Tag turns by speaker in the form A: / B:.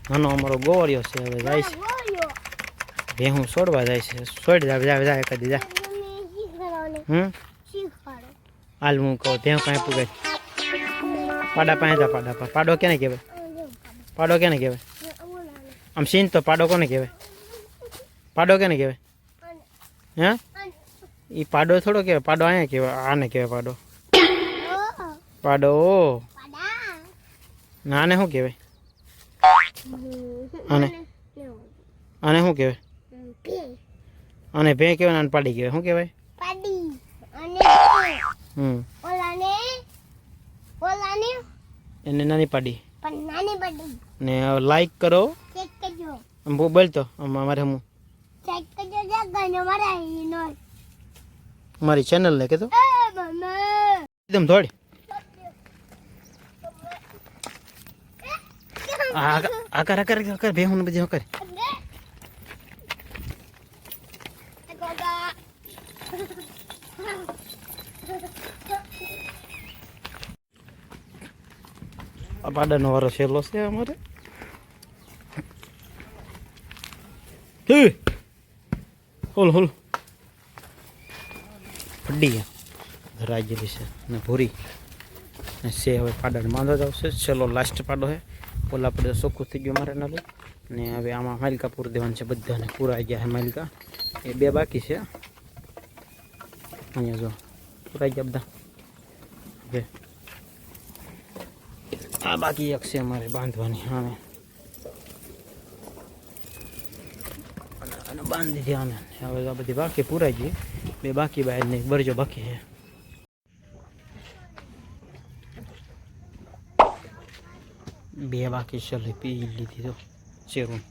A: નાનો અમારો ગોળિયો છે હવે જાય છે ભેહું છોડવા જાય છે છોડ જાય કદી જા હાલ હું કહું ભેહું કાંઈ પૂગે પાડા પાસે જા પાડો કેને કહેવાય પાડો કેને કહેવાય આમ સીન તો પાડો કોને કહેવાય પાડો કેને કહેવાય હે એ પાડો થોડો કહેવાય પાડો અહીંયા કહેવાય આને કહેવાય પાડો પાડો ના આને શું કહેવાય આને આને શું કહેવાય અને ભે કહેવાય આને પાડી કહેવાય શું કહેવાય એને નાની પાડી ને લાઈક કરો બોલતો અમારે હું મારી ચેનલ ને કીધું એકદમ થોડી આકાર બે હું બધી કરે પાડાનો વારો છેલ્લો છે અમારે હોલ હોલ પડી ગયા રાજ્યલી છે ને ભૂરી ને છે હવે પાડાને બાંધો જ આવશે છેલ્લો લાસ્ટ પાડો છે ઓલા પડે ચોખ્ખું થઈ ગયું મારે નાલું ને હવે આમાં માલિકા પૂરી દેવાનું છે બધાને પૂરાઈ ગયા છે માલિકા એ બે બાકી છે અહીંયા જો પૂરાઈ ગયા બધા હવે આ બાકી એક છે અમારે બાંધવાની આને અને બાંધી દીધી આને હવે આ બધી બાકી પૂરાઈ ગઈ બે બાકી બહાર ને બરજો બાકી છે બે બાકી ચાલે પી લીધી તો ચેરું